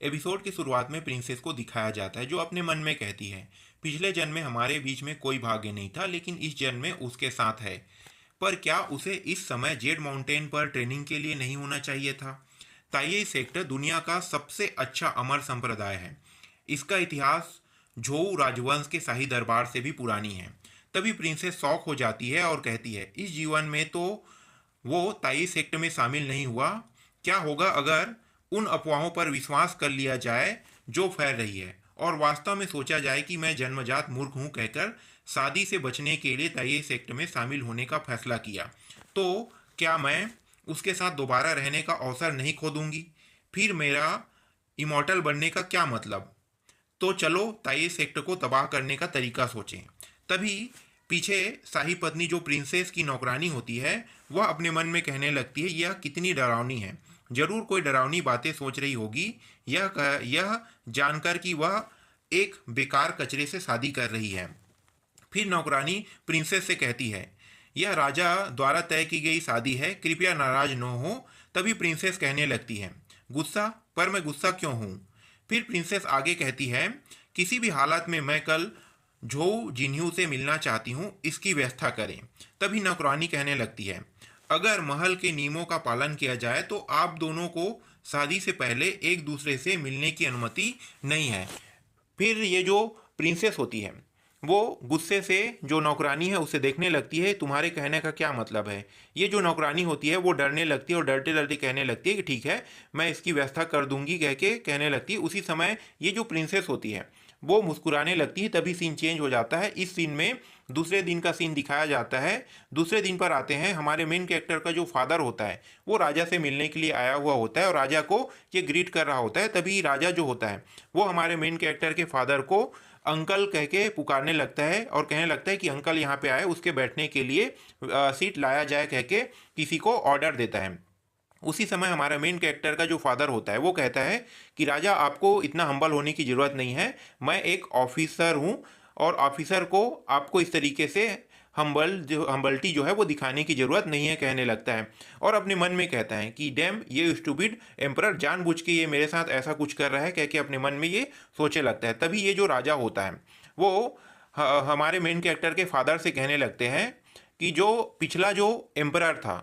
Episode की शुरुआत में प्रिंसेस को दिखाया जाता है जो अपने मन में कहती है, पिछले जन्म में हमारे बीच में कोई भाग्य नहीं था लेकिन इस जन्म में उसके साथ है। पर क्या उसे इस समय जेड माउंटेन पर ट्रेनिंग के लिए नहीं होना चाहिए था? ताइये सेक्टर दुनिया का सबसे अच्छा अमर संप्रदाय है। इसका इतिहास झोऊ राजवंश के शाही दरबार से भी पुरानी है। तभी प्रिंसेस शौक हो जाती है और कहती है, इस जीवन में तो वो ताई सेक्ट में शामिल नहीं हुआ। क्या होगा अगर उन अफवाहों पर विश्वास कर लिया जाए जो फैल रही है और वास्तव में सोचा जाए कि मैं जन्मजात मूर्ख हूं कहकर शादी से बचने के लिए ताई सेक्ट में शामिल होने का फैसला किया, तो क्या मैं उसके साथ दोबारा रहने का अवसर नहीं खो दूंगी? फिर मेरा इमॉर्टल बनने का क्या मतलब? तो चलो ताई सेक्ट को तबाह करने का तरीका सोचें। तभी पीछे शाही पत्नी जो प्रिंसेस की नौकरानी होती है वह अपने मन में कहने लगती है, यह कितनी डरावनी है। जरूर कोई डरावनी बातें सोच रही होगी, यह जानकर कि वह एक बेकार कचरे से शादी कर रही है। फिर नौकरानी प्रिंसेस से कहती है, यह राजा द्वारा तय की गई शादी है, कृपया नाराज न हो। तभी प्रिंसेस कहने लगती है, गुस्सा? पर मैं गुस्सा क्यों हूँ? फिर प्रिंसेस आगे कहती है, किसी भी हालत में मैं कल झोऊ जिन्ह्यू से मिलना चाहती हूँ, इसकी व्यवस्था करें। तभी नौकरानी कहने लगती है, अगर महल के नियमों का पालन किया जाए तो आप दोनों को शादी से पहले एक दूसरे से मिलने की अनुमति नहीं है। फिर ये जो प्रिंसेस होती है वो गुस्से से जो नौकरानी है उसे देखने लगती है, तुम्हारे कहने का क्या मतलब है? ये जो नौकरानी होती है वो डरने लगती है और डरते डरते कहने लगती है कि ठीक है, मैं इसकी व्यवस्था कर दूंगी कह के कहने लगती है। उसी समय ये जो प्रिंसेस होती है वो मुस्कुराने लगती है। तभी सीन चेंज हो जाता है। इस सीन में दूसरे दिन का सीन दिखाया जाता है। दूसरे दिन पर आते हैं, हमारे मेन कैरेक्टर का जो फादर होता है वो राजा से मिलने के लिए आया हुआ होता है और राजा को ये ग्रीट कर रहा होता है। तभी राजा जो होता है वो हमारे मेन कैरेक्टर के फादर को अंकल कह के पुकारने लगता है और कहने लगता है कि अंकल यहाँ पे आए, उसके बैठने के लिए सीट लाया जाए कह के किसी को ऑर्डर देता है। उसी समय हमारा मेन कैरेक्टर का जो फादर होता है वो कहता है कि राजा, आपको इतना हम्बल होने की ज़रूरत नहीं है, मैं एक ऑफिसर हूँ और ऑफिसर को आपको इस तरीके से हम्बल्टी जो है वो दिखाने की ज़रूरत नहीं है कहने लगता है। और अपने मन में कहता है कि डैम, ये स्टूपिड एम्परर जानबूझ के ये मेरे साथ ऐसा कुछ कर रहा है कह के अपने मन में ये सोचे लगता है। तभी ये जो राजा होता है वो हमारे मेन कैरेक्टर के फादर से कहने लगते हैं कि जो पिछला जो एम्परर था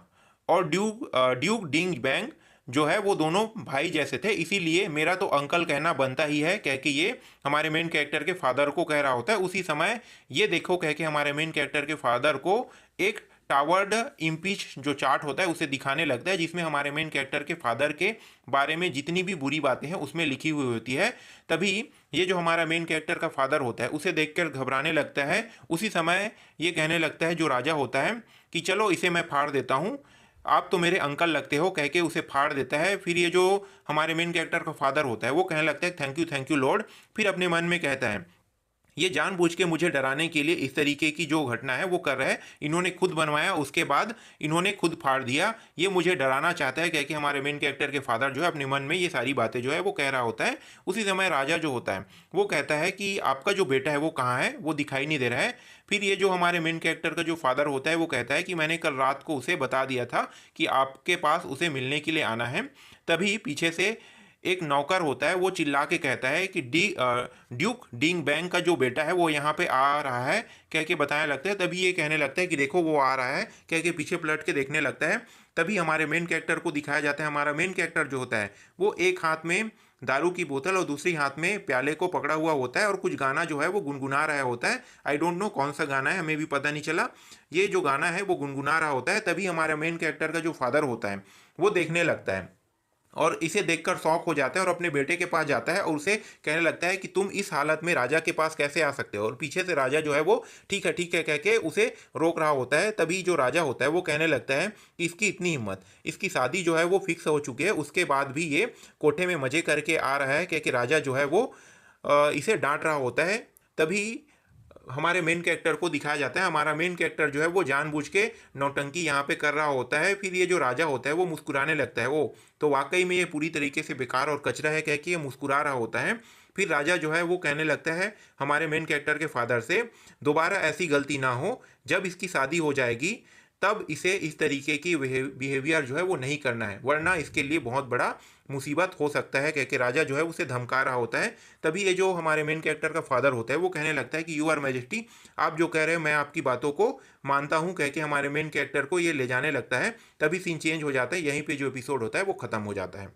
और ड्यूक डिंग बैंग जो है वो दोनों भाई जैसे थे, इसीलिए मेरा तो अंकल कहना बनता ही है कह के ये हमारे मेन कैरेक्टर के फादर को कह रहा होता है। उसी समय ये देखो कह के हमारे मेन कैरेक्टर के फादर को एक टावर्ड इम्पीच जो चार्ट होता है उसे दिखाने लगता है, जिसमें हमारे मेन कैरेक्टर के फादर के बारे में जितनी भी बुरी बातें हैं उसमें लिखी हुई होती है। तभी ये जो हमारा मेन कैरेक्टर का फादर होता है उसे देखकर घबराने लगता है। उसी समय ये कहने लगता है जो राजा होता है कि चलो इसे मैं फाड़ देता हूँ, आप तो मेरे अंकल लगते हो कह के उसे फाड़ देता है। फिर ये जो हमारे मेन कैरेक्टर का फादर होता है वो कहने लगता है, थैंक यू लॉर्ड। फिर अपने मन में कहता है, ये जानबूझ के मुझे डराने के लिए इस तरीके की जो घटना है वो कर रहा है, इन्होंने खुद बनवाया उसके बाद इन्होंने खुद फाड़ दिया, ये मुझे डराना चाहता है कह के हमारे मेन कैरेक्टर के फादर जो है अपने मन में ये सारी बातें जो है वो कह रहा होता है। उसी समय राजा जो होता है वो कहता है कि आपका जो बेटा है वो कहाँ है, वो दिखाई नहीं दे रहा है। फिर ये जो हमारे मेन कैरेक्टर का जो फादर होता है वो कहता है कि मैंने कल रात को उसे बता दिया था कि आपके पास उसे मिलने के लिए आना है। तभी पीछे से एक नौकर होता है वो चिल्ला के कहता है कि ड्यूक डिंग बैंग का जो बेटा है वो यहाँ पे आ रहा है कह के बताने लगता है। तभी ये कहने लगता है कि देखो वो आ रहा है कह के पीछे पलट के देखने लगता है। तभी हमारे मेन कैरेक्टर को दिखाया जाता है, हमारा मेन कैरेक्टर जो होता है वो एक हाथ में दारू की बोतल और दूसरी हाथ में प्याले को पकड़ा हुआ होता है और कुछ गाना जो है वो गुनगुना रहा होता है। आई डोंट नो कौन सा गाना है, हमें भी पता नहीं चला। ये जो गाना है वो गुनगुना रहा होता है। तभी हमारा मेन कैरेक्टर का जो फादर होता है वो देखने लगता है और इसे देखकर शौक हो जाता है और अपने बेटे के पास जाता है और उसे कहने लगता है कि तुम इस हालत में राजा के पास कैसे आ सकते हो। और पीछे से राजा जो है वो ठीक है कह के उसे रोक रहा होता है। तभी जो राजा होता है वो कहने लगता है कि इसकी इतनी हिम्मत, इसकी शादी जो है वो फिक्स हो चुकी है, उसके बाद भी ये कोठे में मजे करके आ रहा है कह के राजा जो है वो इसे डांट रहा होता है। तभी हमारे मेन कैरेक्टर को दिखाया जाता है, हमारा मेन कैरेक्टर जो है वो जानबूझ के नौटंकी यहाँ पे कर रहा होता है। फिर ये जो राजा होता है वो मुस्कुराने लगता है, वो तो वाकई में ये पूरी तरीके से बेकार और कचरा है कह के ये मुस्कुरा रहा होता है। फिर राजा जो है वो कहने लगता है हमारे मेन कैरेक्टर के फादर से, दोबारा ऐसी गलती ना हो, जब इसकी शादी हो जाएगी तब इसे इस तरीके की बिहेवियर जो है वो नहीं करना है, वरना इसके लिए बहुत बड़ा मुसीबत हो सकता है, कह के राजा जो है उसे धमका रहा होता है। तभी ये जो हमारे मेन कैरेक्टर का फादर होता है वो कहने लगता है कि यू आर मैजेस्टी, आप जो कह रहे हो मैं आपकी बातों को मानता हूँ, कह के हमारे मेन कैरेक्टर को ये ले जाने लगता है। तभी सीन चेंज हो जाता है, यहीं पे जो एपिसोड होता है वो खत्म हो जाता है।